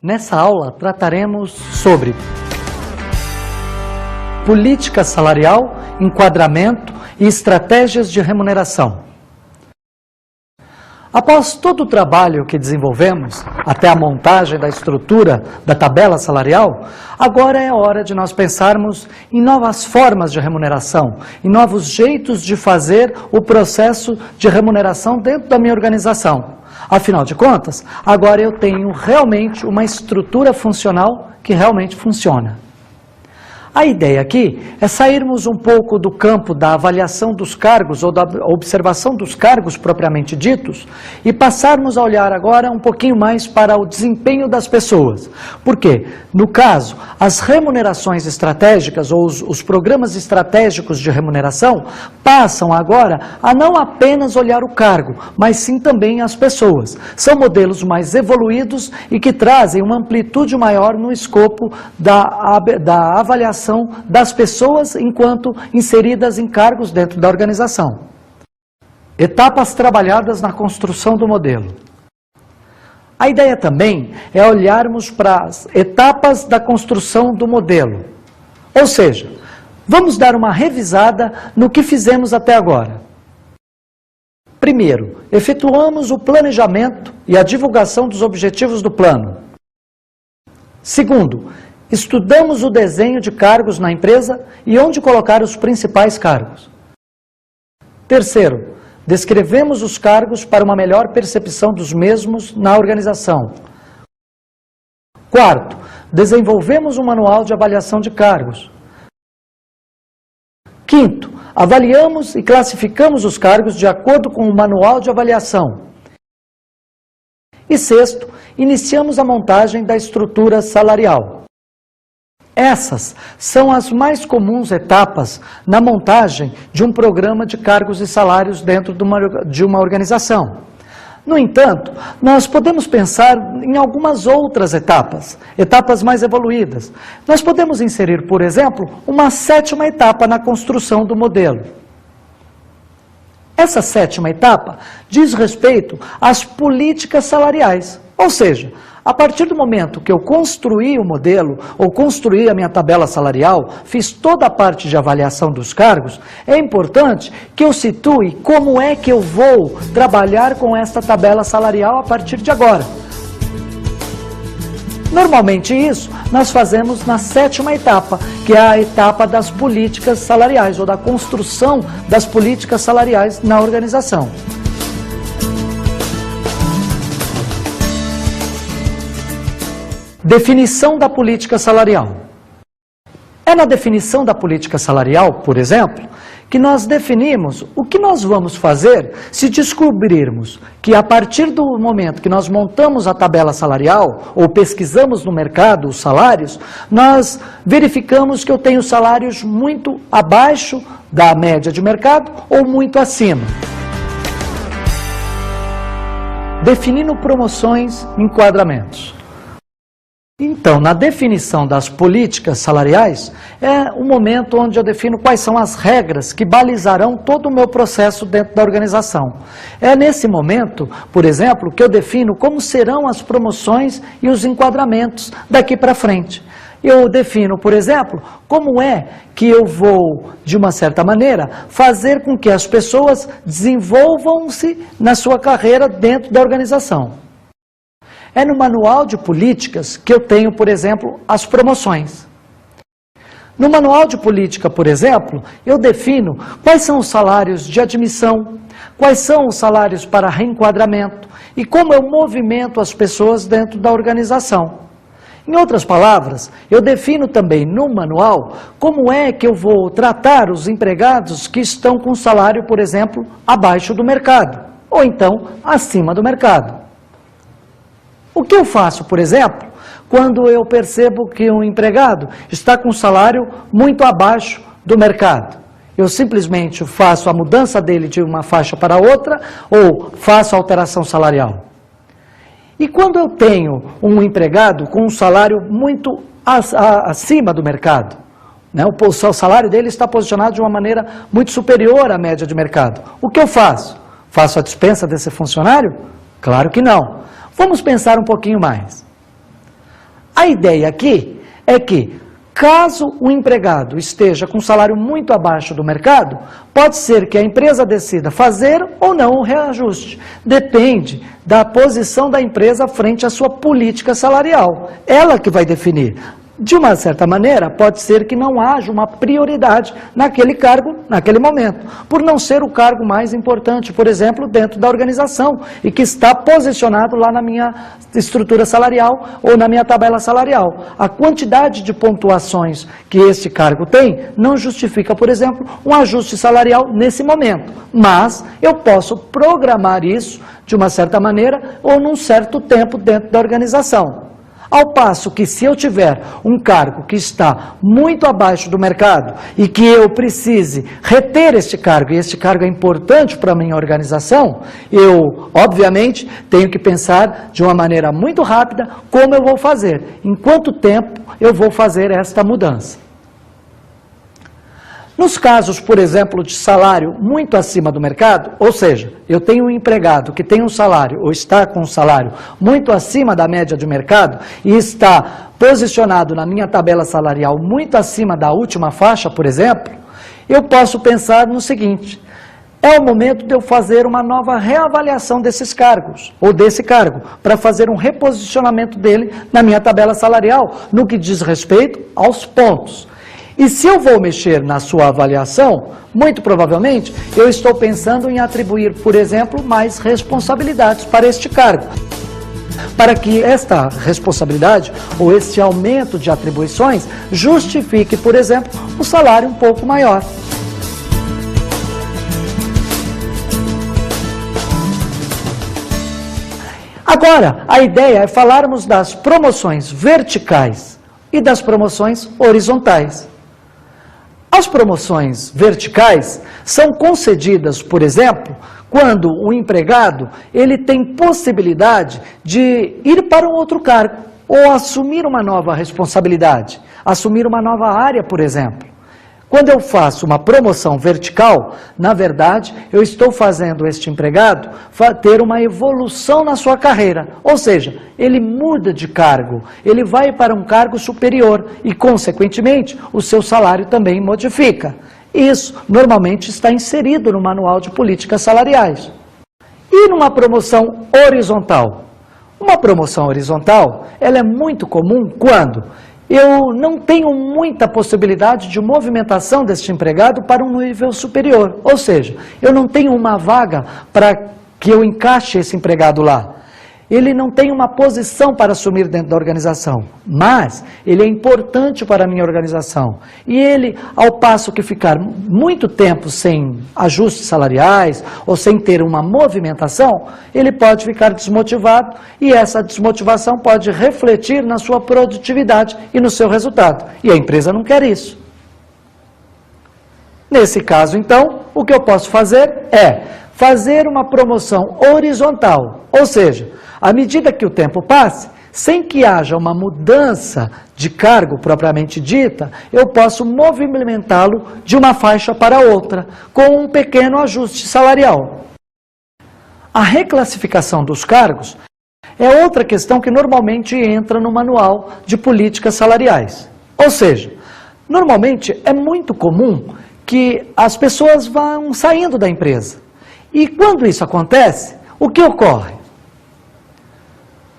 Nessa aula trataremos sobre política salarial, enquadramento e estratégias de remuneração. Após todo o trabalho que desenvolvemos, até a montagem da estrutura da tabela salarial, agora é hora de nós pensarmos em novas formas de remuneração, em novos jeitos de fazer o processo de remuneração dentro da minha organização. Afinal de contas, agora eu tenho realmente uma estrutura funcional que realmente funciona. A ideia aqui é sairmos um pouco do campo da avaliação dos cargos ou da observação dos cargos propriamente ditos e passarmos a olhar agora um pouquinho mais para o desempenho das pessoas. Por quê? No caso, as remunerações estratégicas ou os programas estratégicos de remuneração passam agora a não apenas olhar o cargo, mas sim também as pessoas. São modelos mais evoluídos e que trazem uma amplitude maior no escopo da avaliação das pessoas enquanto inseridas em cargos dentro da organização. Etapas trabalhadas na construção do modelo. A ideia também é olharmos para as etapas da construção do modelo. Ou seja, vamos dar uma revisada no que fizemos até agora. Primeiro, efetuamos o planejamento e a divulgação dos objetivos do plano. Segundo, estudamos o desenho de cargos na empresa e onde colocar os principais cargos. Terceiro, descrevemos os cargos para uma melhor percepção dos mesmos na organização. Quarto, desenvolvemos um manual de avaliação de cargos. Quinto, avaliamos e classificamos os cargos de acordo com o manual de avaliação. E sexto, iniciamos a montagem da estrutura salarial. Essas são as mais comuns etapas na montagem de um programa de cargos e salários dentro de uma organização. No entanto, nós podemos pensar em algumas outras etapas mais evoluídas. Nós podemos inserir, por exemplo, uma sétima etapa na construção do modelo. Essa sétima etapa diz respeito às políticas salariais, ou seja, a partir do momento que eu construí o modelo, ou construí a minha tabela salarial, fiz toda a parte de avaliação dos cargos, é importante que eu situe como é que eu vou trabalhar com esta tabela salarial a partir de agora. Normalmente isso nós fazemos na sétima etapa, que é a etapa das políticas salariais, ou da construção das políticas salariais na organização. Definição da política salarial. É na definição da política salarial, por exemplo, que nós definimos o que nós vamos fazer se descobrirmos que a partir do momento que nós montamos a tabela salarial ou pesquisamos no mercado os salários, nós verificamos que eu tenho salários muito abaixo da média de mercado ou muito acima. Definindo promoções e enquadramentos. Então, na definição das políticas salariais, é o momento onde eu defino quais são as regras que balizarão todo o meu processo dentro da organização. É nesse momento, por exemplo, que eu defino como serão as promoções e os enquadramentos daqui para frente. Eu defino, por exemplo, como é que eu vou, de uma certa maneira, fazer com que as pessoas desenvolvam-se na sua carreira dentro da organização. É no manual de políticas que eu tenho, por exemplo, as promoções. No manual de política, por exemplo, eu defino quais são os salários de admissão, quais são os salários para reenquadramento e como eu movimento as pessoas dentro da organização. Em outras palavras, eu defino também no manual como é que eu vou tratar os empregados que estão com salário, por exemplo, abaixo do mercado, ou então acima do mercado. O que eu faço, por exemplo, quando eu percebo que um empregado está com um salário muito abaixo do mercado? Eu simplesmente faço a mudança dele de uma faixa para outra ou faço a alteração salarial? E quando eu tenho um empregado com um salário muito acima do mercado, né, o salário dele está posicionado de uma maneira muito superior à média de mercado, o que eu faço? Faço a dispensa desse funcionário? Claro que não. Vamos pensar um pouquinho mais. A ideia aqui é que, caso o empregado esteja com um salário muito abaixo do mercado, pode ser que a empresa decida fazer ou não o reajuste. Depende da posição da empresa frente à sua política salarial. Ela que vai definir. De uma certa maneira, pode ser que não haja uma prioridade naquele cargo, naquele momento, por não ser o cargo mais importante, por exemplo, dentro da organização, e que está posicionado lá na minha estrutura salarial ou na minha tabela salarial. A quantidade de pontuações que esse cargo tem não justifica, por exemplo, um ajuste salarial nesse momento, mas eu posso programar isso de uma certa maneira ou num certo tempo dentro da organização. Ao passo que, se eu tiver um cargo que está muito abaixo do mercado e que eu precise reter este cargo, e este cargo é importante para a minha organização, eu, obviamente, tenho que pensar de uma maneira muito rápida como eu vou fazer, em quanto tempo eu vou fazer esta mudança. Nos casos, por exemplo, de salário muito acima do mercado, ou seja, eu tenho um empregado que tem um salário, ou está com um salário muito acima da média de mercado, e está posicionado na minha tabela salarial muito acima da última faixa, por exemplo, eu posso pensar no seguinte: é o momento de eu fazer uma nova reavaliação desses cargos, ou desse cargo, para fazer um reposicionamento dele na minha tabela salarial, no que diz respeito aos pontos. E se eu vou mexer na sua avaliação, muito provavelmente eu estou pensando em atribuir, por exemplo, mais responsabilidades para este cargo. Para que esta responsabilidade ou este aumento de atribuições justifique, por exemplo, um salário um pouco maior. Agora, a ideia é falarmos das promoções verticais e das promoções horizontais. As promoções verticais são concedidas, por exemplo, quando o empregado ele tem possibilidade de ir para um outro cargo ou assumir uma nova responsabilidade, assumir uma nova área, por exemplo. Quando eu faço uma promoção vertical, na verdade, eu estou fazendo este empregado ter uma evolução na sua carreira. Ou seja, ele muda de cargo, ele vai para um cargo superior e, consequentemente, o seu salário também modifica. Isso, normalmente, está inserido no Manual de Políticas Salariais. E numa promoção horizontal? Uma promoção horizontal, ela é muito comum quando eu não tenho muita possibilidade de movimentação deste empregado para um nível superior. Ou seja, eu não tenho uma vaga para que eu encaixe esse empregado lá. Ele não tem uma posição para assumir dentro da organização, mas ele é importante para a minha organização. E ele, ao passo que ficar muito tempo sem ajustes salariais ou sem ter uma movimentação, ele pode ficar desmotivado e essa desmotivação pode refletir na sua produtividade e no seu resultado. E a empresa não quer isso. Nesse caso, então, o que eu posso fazer é fazer uma promoção horizontal, ou seja, à medida que o tempo passe, sem que haja uma mudança de cargo propriamente dita, eu posso movimentá-lo de uma faixa para outra, com um pequeno ajuste salarial. A reclassificação dos cargos é outra questão que normalmente entra no Manual de Políticas Salariais. Ou seja, normalmente é muito comum que as pessoas vão saindo da empresa. E quando isso acontece, o que ocorre?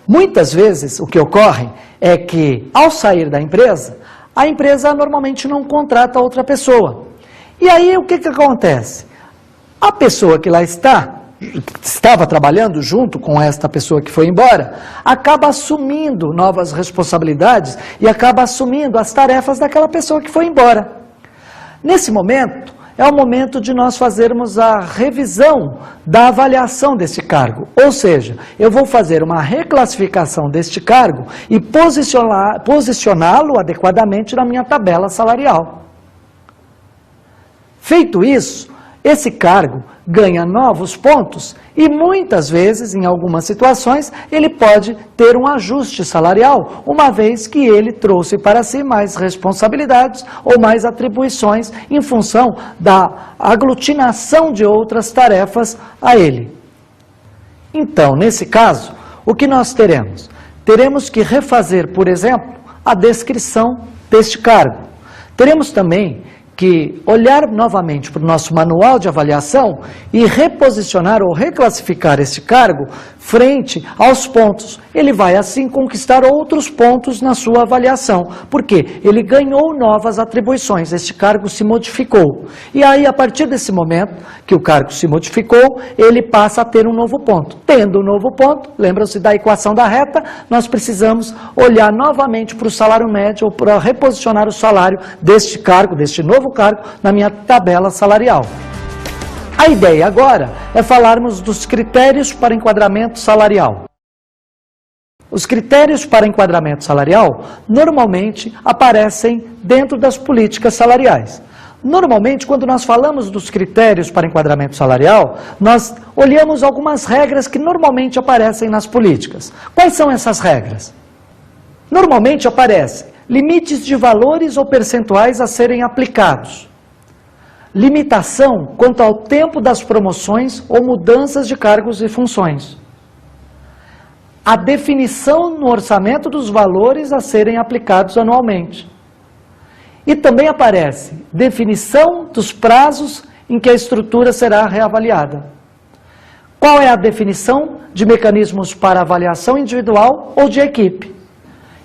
Muitas vezes o que ocorre é que, ao sair da empresa, a empresa normalmente não contrata outra pessoa. E aí o que acontece? A pessoa que lá estava trabalhando junto com esta pessoa que foi embora, acaba assumindo novas responsabilidades e acaba assumindo as tarefas daquela pessoa que foi embora. Nesse momento, é o momento de nós fazermos a revisão da avaliação desse cargo. Ou seja, eu vou fazer uma reclassificação deste cargo e posicioná-lo adequadamente na minha tabela salarial. Feito isso, esse cargo ganha novos pontos e muitas vezes, em algumas situações, ele pode ter um ajuste salarial, uma vez que ele trouxe para si mais responsabilidades ou mais atribuições em função da aglutinação de outras tarefas a ele. Então, nesse caso, o que nós teremos? teremos que refazer, por exemplo, a descrição deste cargo. Teremos também que olhar novamente para o nosso manual de avaliação e reposicionar ou reclassificar este cargo frente aos pontos. Ele vai, assim, conquistar outros pontos na sua avaliação, porque ele ganhou novas atribuições, este cargo se modificou. E aí, a partir desse momento que o cargo se modificou, ele passa a ter um novo ponto. Tendo um novo ponto, lembram-se da equação da reta, nós precisamos olhar novamente para o salário médio ou para reposicionar o salário deste cargo, deste novo cargo, na minha tabela salarial. A ideia agora é falarmos dos critérios para enquadramento salarial. Os critérios para enquadramento salarial normalmente aparecem dentro das políticas salariais. Normalmente, quando nós falamos dos critérios para enquadramento salarial, nós olhamos algumas regras que normalmente aparecem nas políticas. Quais são essas regras? Normalmente aparecem limites de valores ou percentuais a serem aplicados. Limitação quanto ao tempo das promoções ou mudanças de cargos e funções. A definição no orçamento dos valores a serem aplicados anualmente. E também aparece definição dos prazos em que a estrutura será reavaliada. Qual é a definição de mecanismos para avaliação individual ou de equipe?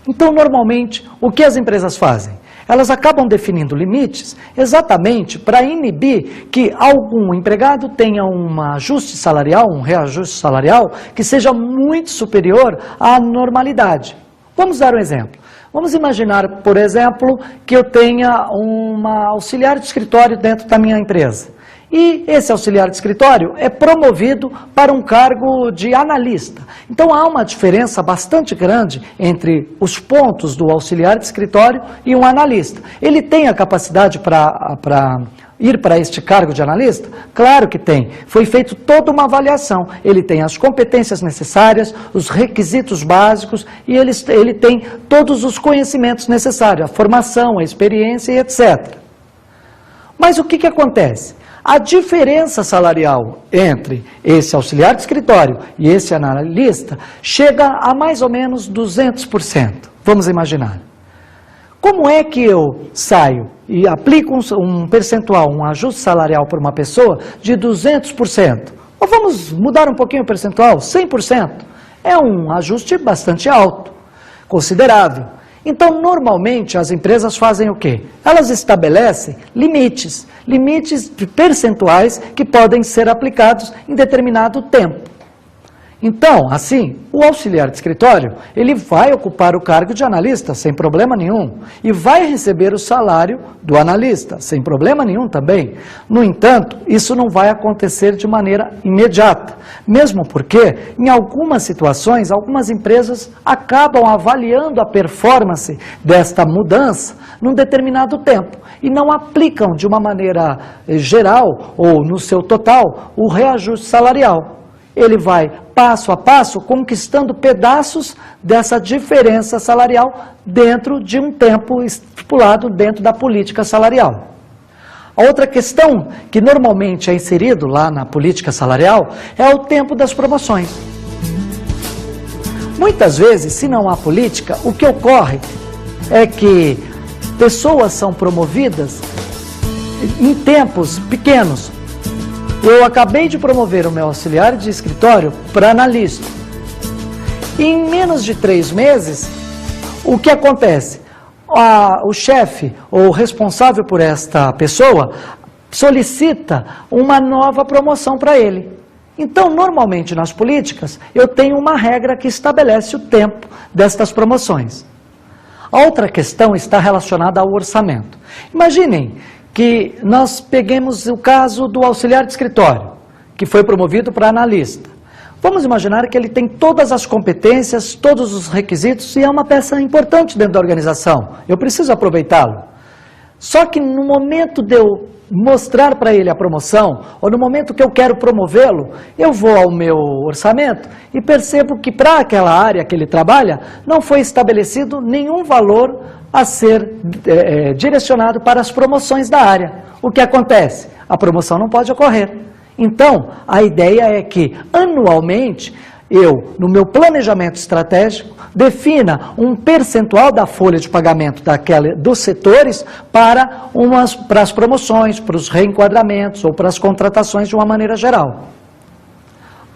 Então, normalmente, o que as empresas fazem? Elas acabam definindo limites exatamente para inibir que algum empregado tenha um ajuste salarial, um reajuste salarial, que seja muito superior à normalidade. Vamos dar um exemplo. Vamos imaginar, por exemplo, que eu tenha uma auxiliar de escritório dentro da minha empresa. E esse auxiliar de escritório é promovido para um cargo de analista. Então há uma diferença bastante grande entre os pontos do auxiliar de escritório e um analista. Ele tem a capacidade para ir para este cargo de analista? Claro que tem. Foi feita toda uma avaliação. Ele tem as competências necessárias, os requisitos básicos e ele tem todos os conhecimentos necessários, a formação, a experiência e etc. Mas o que acontece? A diferença salarial entre esse auxiliar de escritório e esse analista chega a mais ou menos 200%. Vamos imaginar. Como é que eu saio e aplico um percentual, um ajuste salarial para uma pessoa de 200%? Ou vamos mudar um pouquinho o percentual, 100%? É um ajuste bastante alto, considerável. Então, normalmente, as empresas fazem o quê? Elas estabelecem limites de percentuais que podem ser aplicados em determinado tempo. Então, assim, o auxiliar de escritório, ele vai ocupar o cargo de analista sem problema nenhum e vai receber o salário do analista sem problema nenhum também. No entanto, isso não vai acontecer de maneira imediata, mesmo porque, em algumas situações, algumas empresas acabam avaliando a performance desta mudança num determinado tempo e não aplicam de uma maneira geral ou no seu total o reajuste salarial. Ele vai, passo a passo, conquistando pedaços dessa diferença salarial dentro de um tempo estipulado dentro da política salarial. A outra questão que normalmente é inserido lá na política salarial é o tempo das promoções. Muitas vezes, se não há política, o que ocorre é que pessoas são promovidas em tempos pequenos. Eu acabei de promover o meu auxiliar de escritório para analista. E em menos de 3 meses, o que acontece? O chefe ou o responsável por esta pessoa solicita uma nova promoção para ele. Então, normalmente nas políticas, eu tenho uma regra que estabelece o tempo destas promoções. A outra questão está relacionada ao orçamento. Imaginem que nós peguemos o caso do auxiliar de escritório, que foi promovido para analista. Vamos imaginar que ele tem todas as competências, todos os requisitos e é uma peça importante dentro da organização. Eu preciso aproveitá-lo. Só que no momento de eu mostrar para ele a promoção, ou no momento que eu quero promovê-lo, eu vou ao meu orçamento e percebo que para aquela área que ele trabalha, não foi estabelecido nenhum valor a ser direcionado para as promoções da área. O que acontece? A promoção não pode ocorrer. Então, a ideia é que, anualmente, eu, no meu planejamento estratégico, defina um percentual da folha de pagamento dos setores para as promoções, para os reenquadramentos ou para as contratações de uma maneira geral.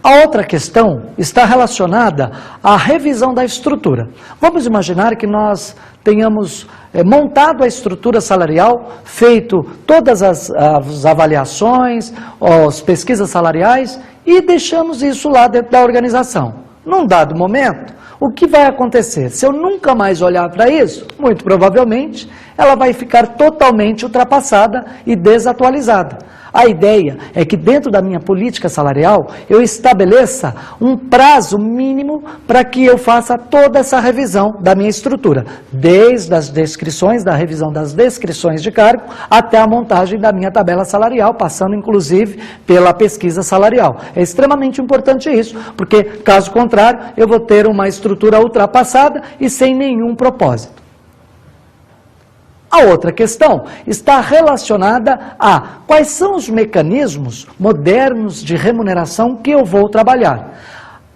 A outra questão está relacionada à revisão da estrutura. Vamos imaginar que nós tenhamos montado a estrutura salarial, feito todas as avaliações, as pesquisas salariais e deixamos isso lá dentro da organização. Num dado momento, o que vai acontecer? Se eu nunca mais olhar para isso, muito provavelmente, ela vai ficar totalmente ultrapassada e desatualizada. A ideia é que dentro da minha política salarial, eu estabeleça um prazo mínimo para que eu faça toda essa revisão da minha estrutura, desde as descrições, da revisão das descrições de cargo, até a montagem da minha tabela salarial, passando inclusive pela pesquisa salarial. É extremamente importante isso, porque caso contrário, eu vou ter uma estrutura ultrapassada e sem nenhum propósito. A outra questão está relacionada a quais são os mecanismos modernos de remuneração que eu vou trabalhar.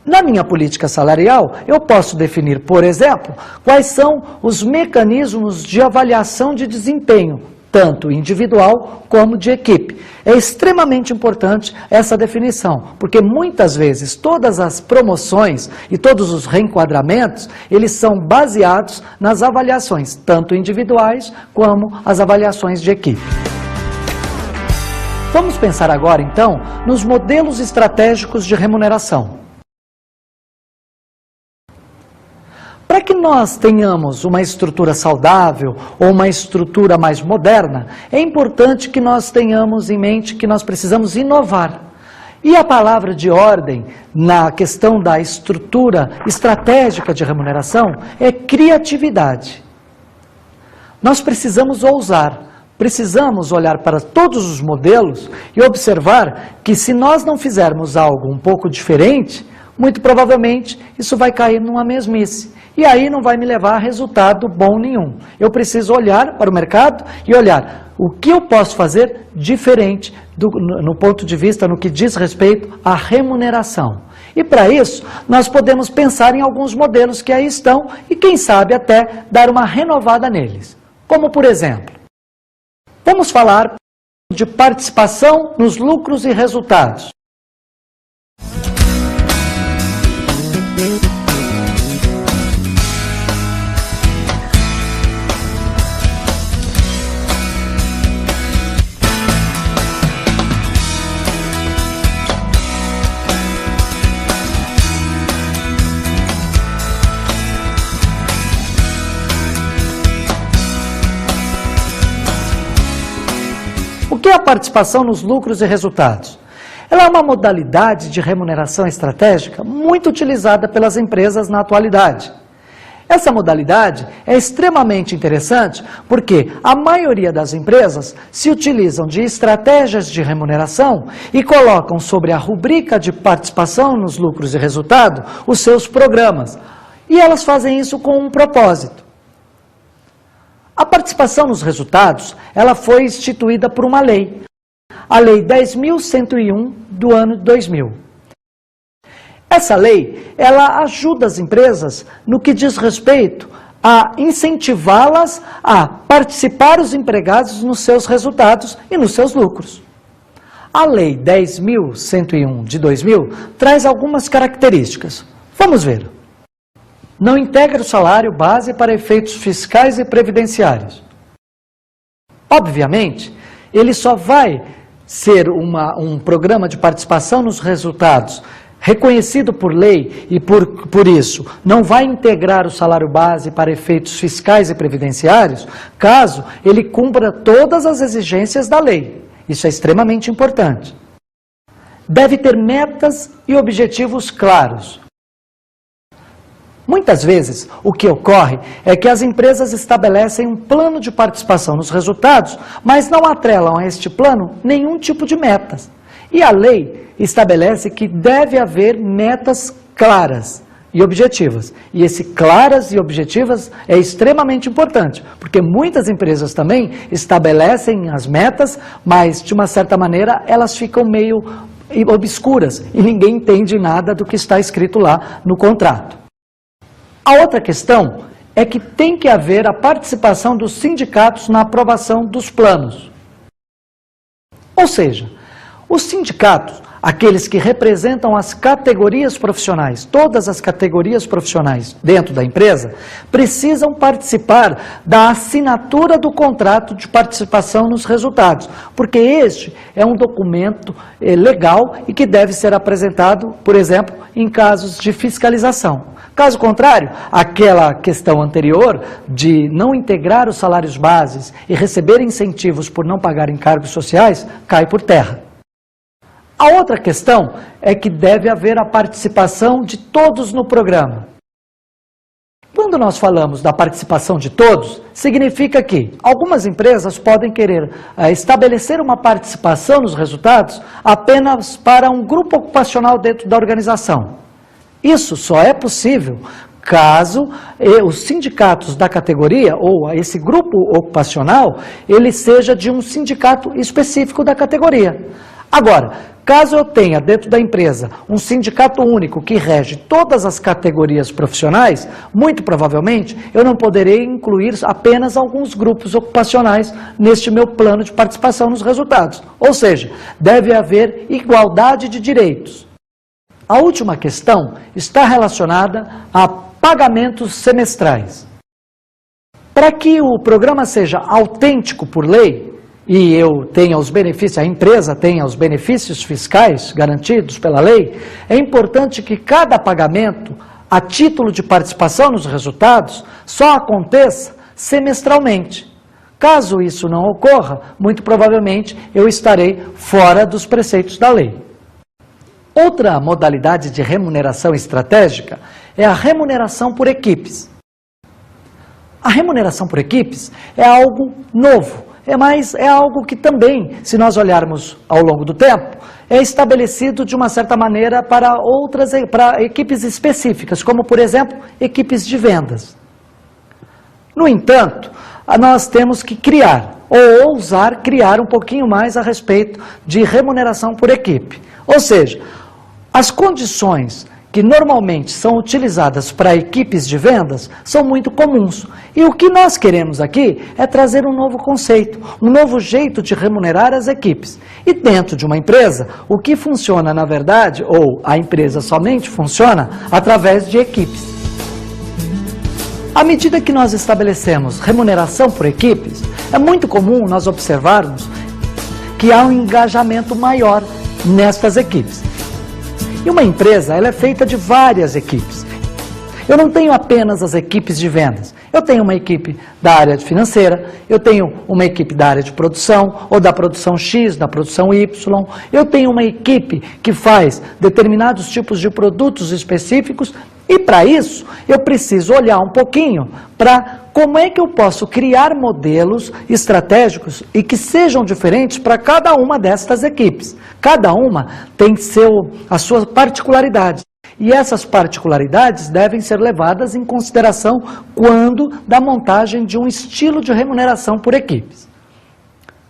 Na minha política salarial, eu posso definir, por exemplo, quais são os mecanismos de avaliação de desempenho, tanto individual como de equipe. É extremamente importante essa definição, porque muitas vezes todas as promoções e todos os reenquadramentos, eles são baseados nas avaliações, tanto individuais como as avaliações de equipe. Vamos pensar agora, então, nos modelos estratégicos de remuneração. Para que nós tenhamos uma estrutura saudável ou uma estrutura mais moderna, é importante que nós tenhamos em mente que nós precisamos inovar. E a palavra de ordem na questão da estrutura estratégica de remuneração é criatividade. Nós precisamos ousar, precisamos olhar para todos os modelos e observar que se nós não fizermos algo um pouco diferente, muito provavelmente isso vai cair numa mesmice. E aí não vai me levar a resultado bom nenhum. Eu preciso olhar para o mercado e olhar o que eu posso fazer diferente no ponto de vista, no que diz respeito à remuneração. E para isso, nós podemos pensar em alguns modelos que aí estão e quem sabe até dar uma renovada neles. Como por exemplo, vamos falar de participação nos lucros e resultados. O que é a participação nos lucros e resultados? Ela é uma modalidade de remuneração estratégica muito utilizada pelas empresas na atualidade. Essa modalidade é extremamente interessante porque a maioria das empresas se utilizam de estratégias de remuneração e colocam sobre a rubrica de participação nos lucros e resultados os seus programas. E elas fazem isso com um propósito. A participação nos resultados, ela foi instituída por uma lei, a Lei 10.101 do ano 2000. Essa lei, ela ajuda as empresas no que diz respeito a incentivá-las a participar os empregados nos seus resultados e nos seus lucros. A Lei 10.101 de 2000 traz algumas características. Vamos ver. Não integra o salário base para efeitos fiscais e previdenciários. Obviamente, ele só vai ser um programa de participação nos resultados reconhecido por lei e por isso não vai integrar o salário base para efeitos fiscais e previdenciários, caso ele cumpra todas as exigências da lei. Isso é extremamente importante. Deve ter metas e objetivos claros. Muitas vezes, o que ocorre é que as empresas estabelecem um plano de participação nos resultados, mas não atrelam a este plano nenhum tipo de metas. E a lei estabelece que deve haver metas claras e objetivas. E esse claras e objetivas é extremamente importante, porque muitas empresas também estabelecem as metas, mas de uma certa maneira elas ficam meio obscuras e ninguém entende nada do que está escrito lá no contrato. A outra questão é que tem que haver a participação dos sindicatos na aprovação dos planos. Ou seja, os sindicatos, aqueles que representam as categorias profissionais, todas as categorias profissionais dentro da empresa, precisam participar da assinatura do contrato de participação nos resultados, porque este é um documento legal e que deve ser apresentado, por exemplo, em casos de fiscalização. Caso contrário, aquela questão anterior de não integrar os salários bases e receber incentivos por não pagar encargos sociais, cai por terra. A outra questão é que deve haver a participação de todos no programa. Quando nós falamos da participação de todos, significa que algumas empresas podem querer estabelecer uma participação nos resultados apenas para um grupo ocupacional dentro da organização. Isso só é possível caso os sindicatos da categoria, ou esse grupo ocupacional, ele seja de um sindicato específico da categoria. Agora, caso eu tenha dentro da empresa um sindicato único que rege todas as categorias profissionais, muito provavelmente eu não poderei incluir apenas alguns grupos ocupacionais neste meu plano de participação nos resultados. Ou seja, deve haver igualdade de direitos. A última questão está relacionada a pagamentos semestrais. Para que o programa seja autêntico por lei, e eu tenha os benefícios, a empresa tenha os benefícios fiscais garantidos pela lei, é importante que cada pagamento, a título de participação nos resultados, só aconteça semestralmente. Caso isso não ocorra, muito provavelmente eu estarei fora dos preceitos da lei. Outra modalidade de remuneração estratégica é a remuneração por equipes. A remuneração por equipes é algo novo, mas é algo que também, se nós olharmos ao longo do tempo, é estabelecido de uma certa maneira para equipes específicas, como por exemplo, equipes de vendas. No entanto, nós temos que criar, ou ousar criar um pouquinho mais a respeito de remuneração por equipe. Ou seja, as condições que normalmente são utilizadas para equipes de vendas são muito comuns. E o que nós queremos aqui é trazer um novo conceito, um novo jeito de remunerar as equipes. E dentro de uma empresa, o que funciona na verdade, ou a empresa somente funciona, através de equipes. À medida que nós estabelecemos remuneração por equipes, é muito comum nós observarmos que há um engajamento maior nestas equipes. E uma empresa, ela é feita de várias equipes. Eu não tenho apenas as equipes de vendas. Eu tenho uma equipe da área financeira, eu tenho uma equipe da área de produção, ou da produção X, da produção Y. Eu tenho uma equipe que faz determinados tipos de produtos específicos. E para isso, eu preciso olhar um pouquinho para como é que eu posso criar modelos estratégicos e que sejam diferentes para cada uma destas equipes. Cada uma tem a sua particularidade. E essas particularidades devem ser levadas em consideração quando da montagem de um estilo de remuneração por equipes.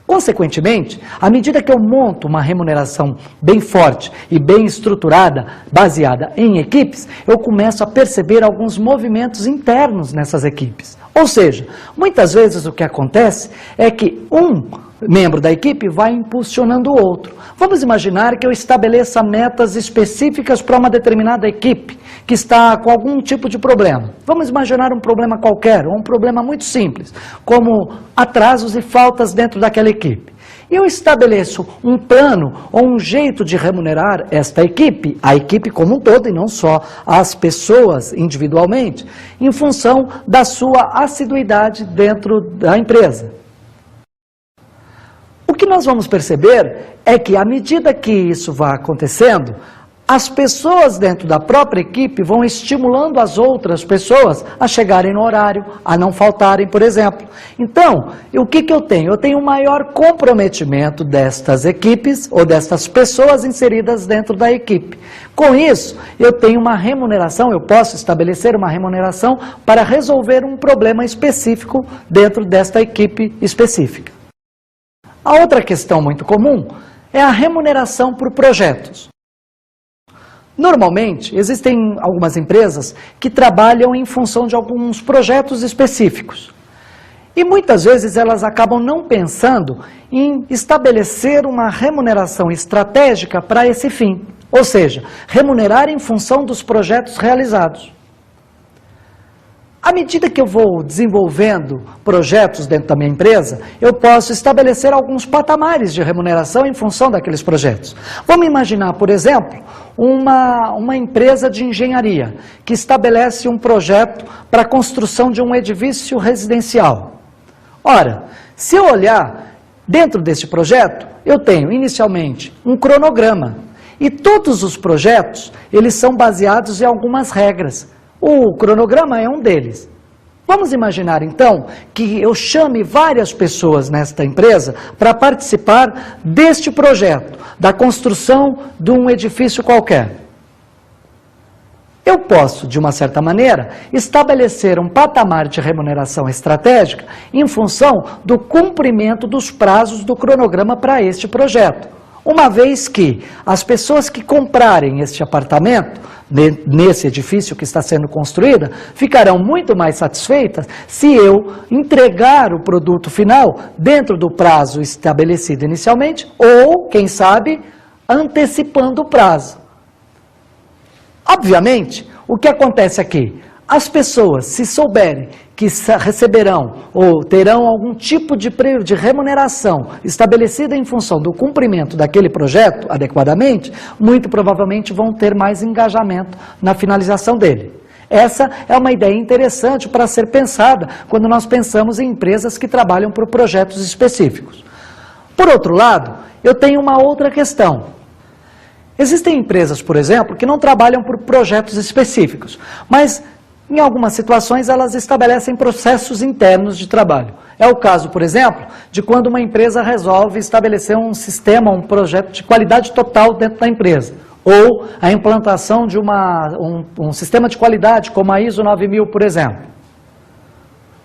Consequentemente, à medida que eu monto uma remuneração bem forte e bem estruturada, baseada em equipes, eu começo a perceber alguns movimentos internos nessas equipes. Ou seja, muitas vezes o que acontece é que um membro da equipe vai impulsionando o outro. Vamos imaginar que eu estabeleça metas específicas para uma determinada equipe que está com algum tipo de problema. Vamos imaginar um problema qualquer, ou um problema muito simples, como atrasos e faltas dentro daquela equipe. E eu estabeleço um plano ou um jeito de remunerar esta equipe, a equipe como um todo e não só as pessoas individualmente, em função da sua assiduidade dentro da empresa. O que nós vamos perceber é que, à medida que isso vai acontecendo, as pessoas dentro da própria equipe vão estimulando as outras pessoas a chegarem no horário, a não faltarem, por exemplo. Então, o que eu tenho? Eu tenho um maior comprometimento destas equipes ou destas pessoas inseridas dentro da equipe. Com isso, eu tenho uma remuneração, eu posso estabelecer uma remuneração para resolver um problema específico dentro desta equipe específica. A outra questão muito comum é a remuneração por projetos. Normalmente, existem algumas empresas que trabalham em função de alguns projetos específicos. E muitas vezes elas acabam não pensando em estabelecer uma remuneração estratégica para esse fim. Ou seja, remunerar em função dos projetos realizados. À medida que eu vou desenvolvendo projetos dentro da minha empresa, eu posso estabelecer alguns patamares de remuneração em função daqueles projetos. Vamos imaginar, por exemplo, uma empresa de engenharia que estabelece um projeto para a construção de um edifício residencial. Ora, se eu olhar dentro desse projeto, eu tenho inicialmente um cronograma. E todos os projetos, eles são baseados em algumas regras. O cronograma é um deles. Vamos imaginar, então, que eu chame várias pessoas nesta empresa para participar deste projeto, da construção de um edifício qualquer. Eu posso, de uma certa maneira, estabelecer um patamar de remuneração estratégica em função do cumprimento dos prazos do cronograma para este projeto. Uma vez que as pessoas que comprarem este apartamento, nesse edifício que está sendo construído, ficarão muito mais satisfeitas se eu entregar o produto final dentro do prazo estabelecido inicialmente ou, quem sabe, antecipando o prazo. Obviamente, o que acontece aqui? As pessoas, se souberem que receberão ou terão algum tipo de remuneração estabelecida em função do cumprimento daquele projeto adequadamente, muito provavelmente vão ter mais engajamento na finalização dele. Essa é uma ideia interessante para ser pensada quando nós pensamos em empresas que trabalham por projetos específicos. Por outro lado, eu tenho uma outra questão. Existem empresas, por exemplo, que não trabalham por projetos específicos, mas em algumas situações elas estabelecem processos internos de trabalho. É o caso, por exemplo, de quando uma empresa resolve estabelecer um sistema, um projeto de qualidade total dentro da empresa. Ou a implantação de um sistema de qualidade, como a ISO 9000, por exemplo.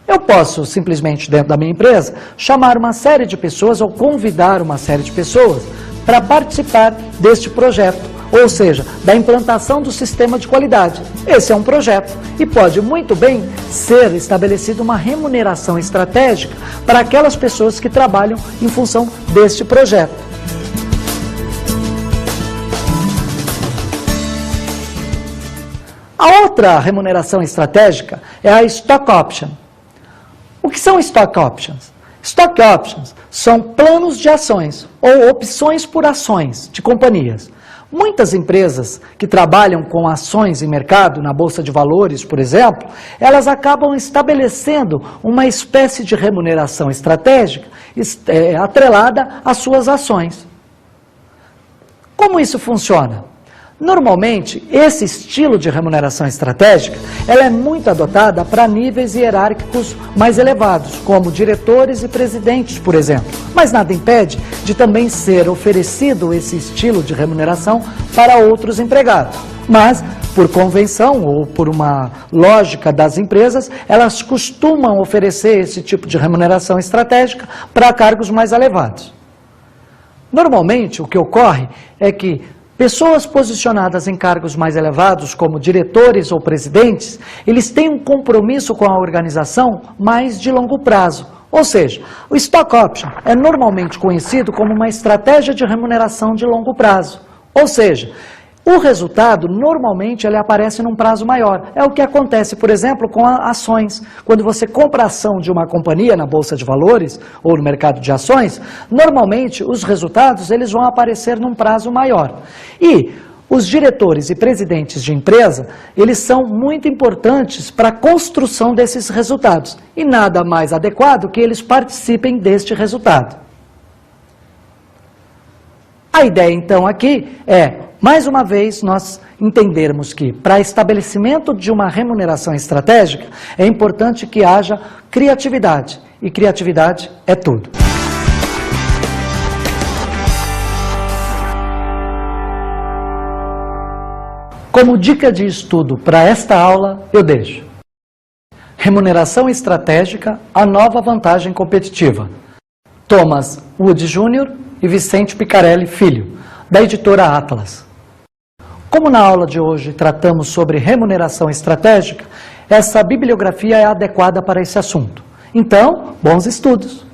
Eu posso simplesmente, dentro da minha empresa, chamar uma série de pessoas ou convidar uma série de pessoas para participar deste projeto. Ou seja, da implantação do sistema de qualidade. Esse é um projeto e pode muito bem ser estabelecida uma remuneração estratégica para aquelas pessoas que trabalham em função deste projeto. A outra remuneração estratégica é a Stock Option. O que são Stock Options? Stock Options são planos de ações ou opções por ações de companhias. Muitas empresas que trabalham com ações em mercado, na Bolsa de Valores, por exemplo, elas acabam estabelecendo uma espécie de remuneração estratégica atrelada às suas ações. Como isso funciona? Normalmente, esse estilo de remuneração estratégica, ela é muito adotada para níveis hierárquicos mais elevados, como diretores e presidentes, por exemplo. Mas nada impede de também ser oferecido esse estilo de remuneração para outros empregados. Mas, por convenção ou por uma lógica das empresas, elas costumam oferecer esse tipo de remuneração estratégica para cargos mais elevados. Normalmente, o que ocorre é que pessoas posicionadas em cargos mais elevados, como diretores ou presidentes, eles têm um compromisso com a organização mais de longo prazo. Ou seja, o Stock Option é normalmente conhecido como uma estratégia de remuneração de longo prazo. Ou seja, o resultado, normalmente, ele aparece num prazo maior. É o que acontece, por exemplo, com ações. Quando você compra a ação de uma companhia na Bolsa de Valores ou no mercado de ações, normalmente os resultados eles vão aparecer num prazo maior. E os diretores e presidentes de empresa, eles são muito importantes para a construção desses resultados. E nada mais adequado que eles participem deste resultado. A ideia, então, aqui é, mais uma vez, nós entendermos que, para estabelecimento de uma remuneração estratégica, é importante que haja criatividade. E criatividade é tudo. Como dica de estudo para esta aula, eu deixo: remuneração estratégica, a nova vantagem competitiva. Thomas Wood Jr. e Vicente Picarelli Filho, da editora Atlas. Como na aula de hoje tratamos sobre remuneração estratégica, essa bibliografia é adequada para esse assunto. Então, bons estudos!